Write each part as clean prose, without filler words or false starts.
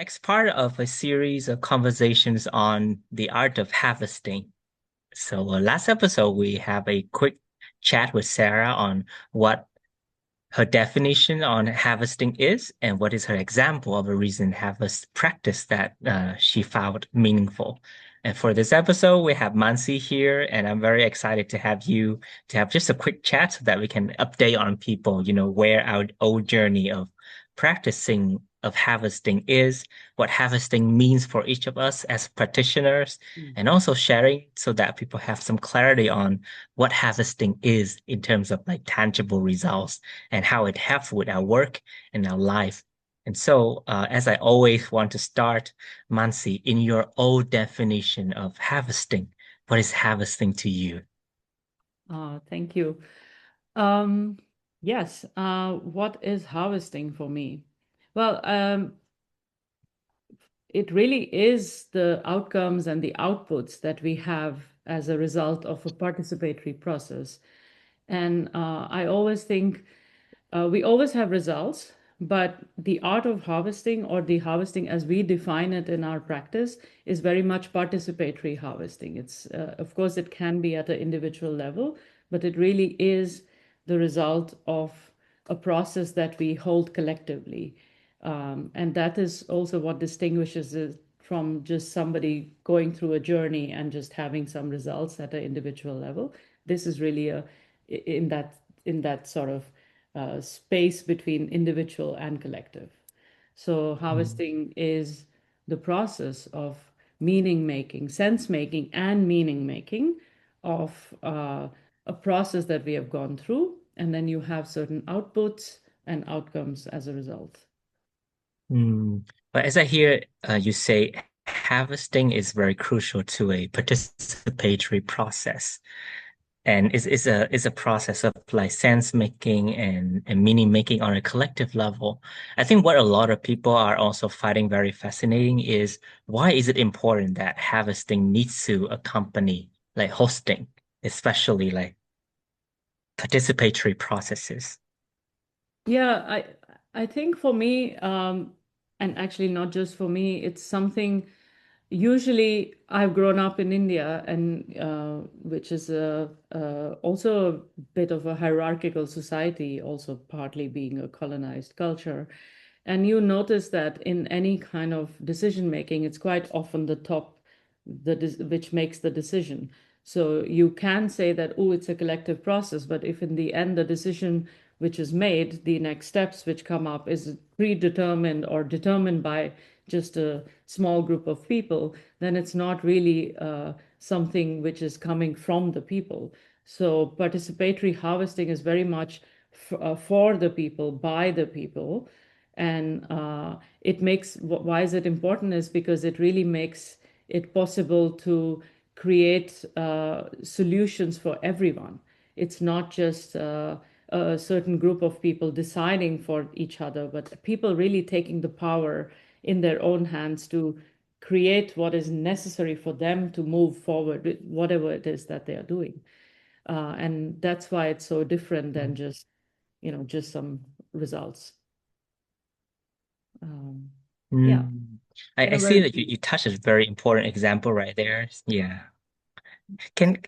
next part of a series of conversations on the art of harvesting. So, last episode, we have a quick chat with Sarah on what her definition on harvesting is and what is her example of a recent harvest practice that she found meaningful. And for this episode, we have Mansi here, and I'm very excited to have you to have just a quick chat so that we can update on people, where our old journey of practicing of harvesting is, what harvesting means for each of us as practitioners, Mm. and also sharing so that people have some clarity on what harvesting is in terms of like tangible results and how it helps with our work and our life. And so, as I always want to start, Mansi, in your old definition of harvesting, what is harvesting to you? Thank you. Um, yes, what is harvesting for me? Well, it really is the outcomes and the outputs that we have as a result of a participatory process. And I always think we always have results, but the art of harvesting or the harvesting as we define it in our practice is very much participatory harvesting. Of course, it can be at an individual level, but it really is the result of a process that we hold collectively. And that is also what distinguishes it from just somebody going through a journey and just having some results at an individual level. This is really in that in that sort of space between individual and collective. So Mm. harvesting is the process of meaning making, sense making, and meaning making of a process that we have gone through, and then you have certain outputs and outcomes as a result. Mm. But as I hear you say, harvesting is very crucial to a participatory process. And is a process of like sense making and meaning making on a collective level. I think what a lot of people are also finding very fascinating is why is it important that harvesting needs to accompany like hosting, especially like participatory processes. Yeah, I think for me, and actually not just for me, it's something. Usually, I've grown up in India, and which is also a bit of a hierarchical society, also partly being a colonized culture. And you notice that in any kind of decision making, it's quite often the top, which makes the decision. So you can say that, oh, it's a collective process, but if in the end the decision which is made, the next steps which come up is predetermined or determined by just a small group of people, then it's not really something which is coming from the people. So participatory harvesting is very much for the people, by the people. And it makes, why is it important is because it really makes it possible to create solutions for everyone. It's not just a certain group of people deciding for each other, but people really taking the power in their own hands to create what is necessary for them to move forward with whatever it is that they are doing. And that's why it's so different than just, just some results. Um, yeah, Mm. I see whereas that you touched a very important example right there. Yeah.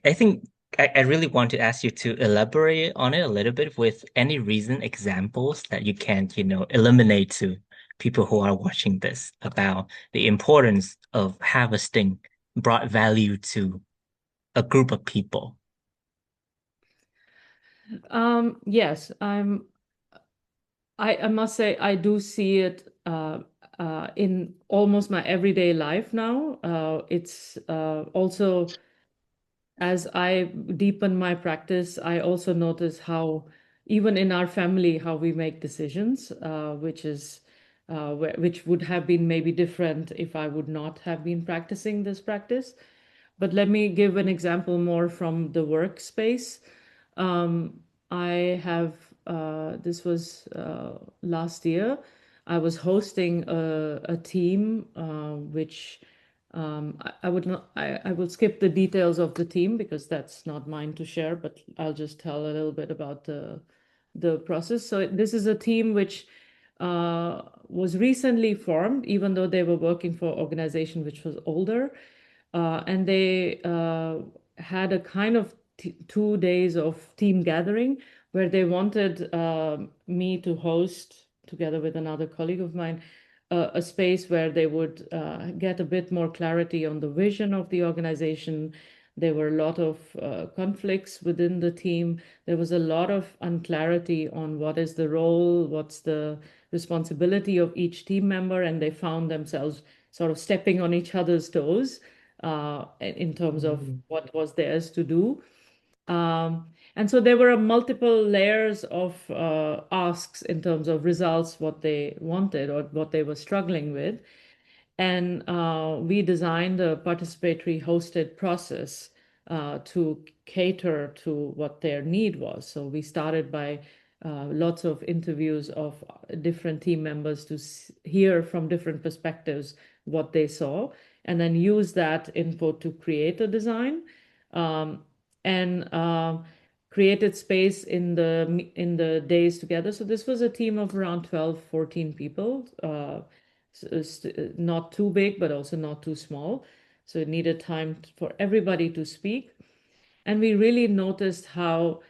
I think I really want to ask you to elaborate on it a little bit with any recent examples that you can, eliminate to people who are watching this about the importance of harvesting brought value to a group of people. yes, I must say I do see it in almost my everyday life now. It's also as I deepen my practice, I also notice how even in our family how we make decisions, which would have been maybe different if I would not have been practicing this practice. But let me give an example more from the workspace. Um, I have, this was last year, I was hosting a team which I would not, I will skip the details of the team because that's not mine to share, but I'll just tell a little bit about the process. So this is a team which was recently formed, even though they were working for an organization which was older. And they had a kind of t 2 days of team gathering where they wanted me to host, together with another colleague of mine, a space where they would get a bit more clarity on the vision of the organization. There were a lot of conflicts within the team. There was a lot of unclarity on what is the role, what's the responsibility of each team member, and they found themselves sort of stepping on each other's toes in terms of Mm. what was theirs to do. And so there were multiple layers of asks in terms of results, what they wanted or what they were struggling with. And we designed a participatory hosted process to cater to what their need was. So we started by lots of interviews of different team members to hear from different perspectives what they saw, and then use that input to create a design. Um, and created space in the days together. So this was a team of around 12, 14 people. Not too big, but also not too small. So it needed time for everybody to speak. And we really noticed how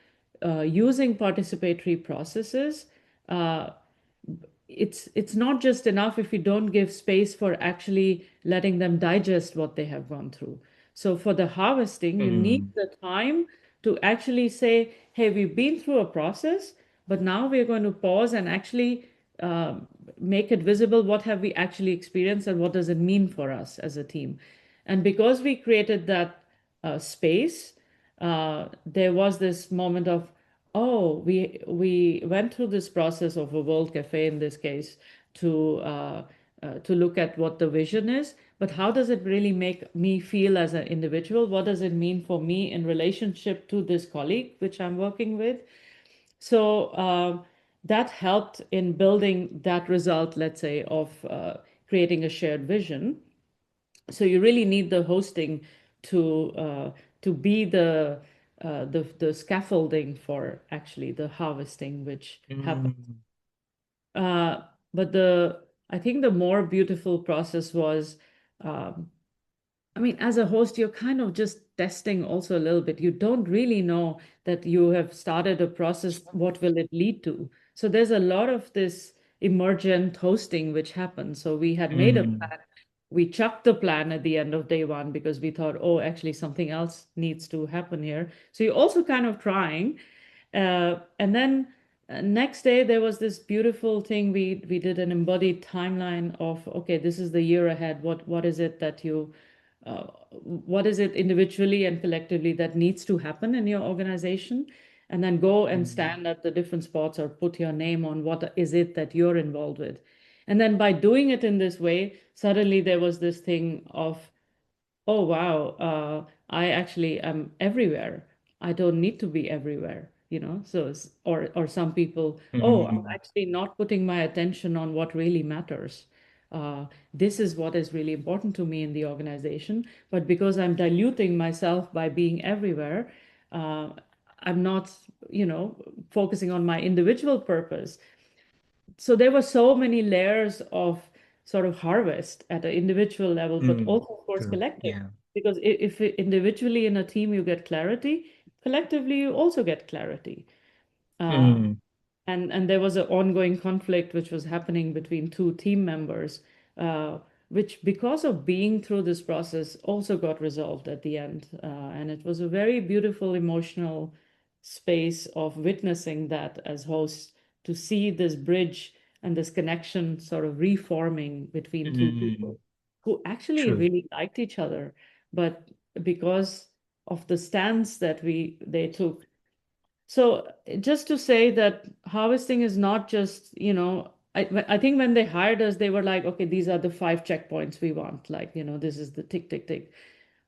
using participatory processes, uh, it's not just enough if you don't give space for actually letting them digest what they have gone through. So for the harvesting, you need Mm. the time to actually say, hey, we've been through a process, but now we're going to pause and actually make it visible. What have we actually experienced and what does it mean for us as a team? And because we created that space, there was this moment of, oh, we went through this process of a World Cafe in this case to look at what the vision is, but how does it really make me feel as an individual? What does it mean for me in relationship to this colleague which I'm working with? So that helped in building that result, let's say, of creating a shared vision. So you really need the hosting to be the scaffolding for actually the harvesting which happened. Mm. Uh, but I think the more beautiful process was, um, I mean, as a host, you're kind of just testing also a little bit. You don't really know that you have started a process, what will it lead to? So there's a lot of this emergent hosting which happens. So we had made a Mm. plan. We chucked the plan at the end of day one because we thought, oh, actually something else needs to happen here. So you're also kind of trying. And then next day there was this beautiful thing. We did an embodied timeline of, okay, this is the year ahead. What is it that you what is it individually and collectively that needs to happen in your organization? And then go and Mm. stand at the different spots or put your name on what is it that you're involved with. And then by doing it in this way, suddenly there was this thing of, oh wow, I actually am everywhere. I don't need to be everywhere, you know. So or some people, oh, I'm Mm. actually not putting my attention on what really matters. This is what is really important to me in the organization, but because I'm diluting myself by being everywhere, uh, I'm not, you know, focusing on my individual purpose. So there were so many layers of sort of harvest at an individual level, but Mm. also, of course, True. collective. Yeah. Because if individually in a team you get clarity, collectively you also get clarity. Uh, Mm. and there was an ongoing conflict which was happening between two team members, which because of being through this process also got resolved at the end. And it was a very beautiful emotional space of witnessing that as hosts, to see this bridge and this connection sort of reforming between two Mm. people who actually True. really liked each other, but because of the stance that they took. So just to say that harvesting is not just, you know, I think when they hired us, they were like, okay, these are the 5 checkpoints we want. Like, you know, this is the tick, tick, tick.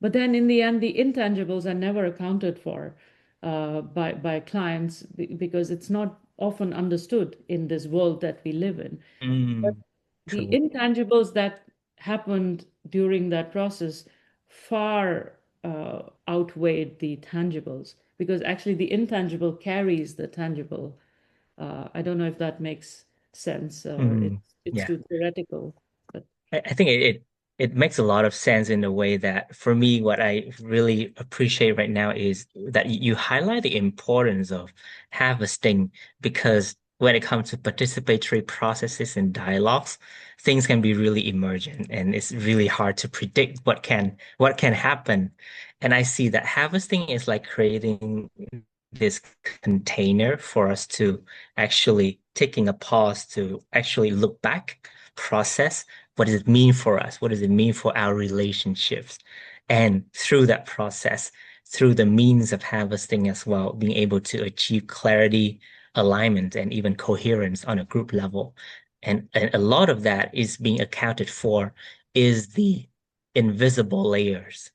But then in the end, the intangibles are never accounted for by clients because it's not often understood in this world that we live in. But Mm. the True. intangibles that happened during that process far outweighed the tangibles because actually the intangible carries the tangible. I don't know if that makes sense. Mm, It's yeah. too theoretical. But I think it makes a lot of sense in the way that for me, what I really appreciate right now is that you highlight the importance of harvesting because when it comes to participatory processes and dialogues, things can be really emergent and it's really hard to predict what can happen. And I see that harvesting is like creating this container for us to actually taking a pause to actually look back, process what does it mean for us? What does it mean for our relationships? And through that process, through the means of harvesting as well, being able to achieve clarity, alignment, and even coherence on a group level. And a lot of that is being accounted for is the invisible layers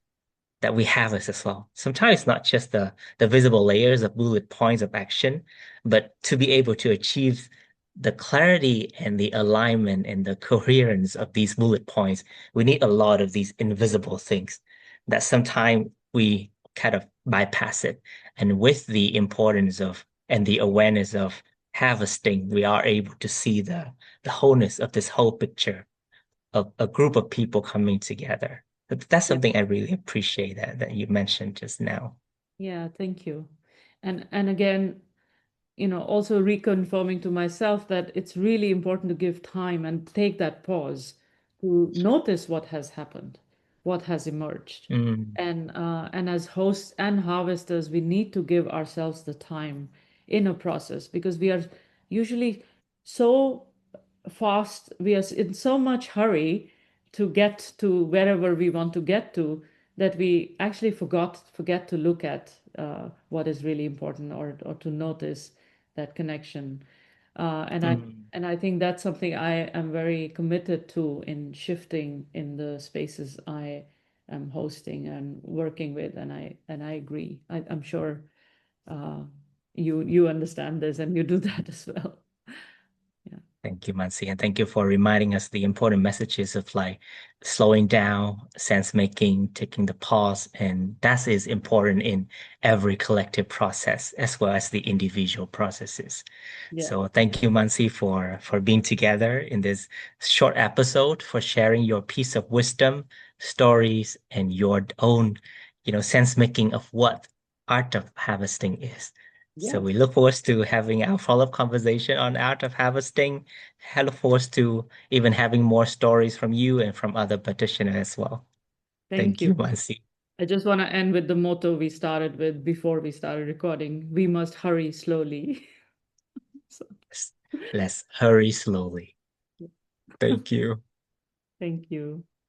that we have as well. Sometimes not just the visible layers of bullet points of action, but to be able to achieve the clarity and the alignment and the coherence of these bullet points, we need a lot of these invisible things that sometimes we kind of bypass it. And with the importance of and the awareness of harvesting, we are able to see the wholeness of this whole picture of a group of people coming together. That's yeah, something I really appreciate that you mentioned just now. yeah, thank you. And again, also reconfirming to myself that it's really important to give time and take that pause to notice what has happened, what has emerged. Mm, And as hosts and harvesters, we need to give ourselves the time in a process because we are usually so fast, we are in so much hurry to get to wherever we want to get to that we actually forget to look at what is really important or to notice that connection. Uh, and I mm. and I think that's something I am very committed to in shifting in the spaces I am hosting and working with. And I agree. I'm sure uh, you understand this and you do that as well. Yeah. Thank you, Mansi, and thank you for reminding us the important messages of like slowing down, sense making, taking the pause, and that is important in every collective process as well as the individual processes. Yeah. So thank you, Mansi, for being together in this short episode, for sharing your piece of wisdom, stories, and your own, sense making of what art of harvesting is. So we Yes. look forward to having our follow-up conversation on art of harvesting. I look forward to even having more stories from you and from other practitioners as well. Thank Thank you. you, Mansi. I just want to end with the motto we started with before we started recording. We must hurry slowly. So, Let's hurry slowly. Thank you. thank you.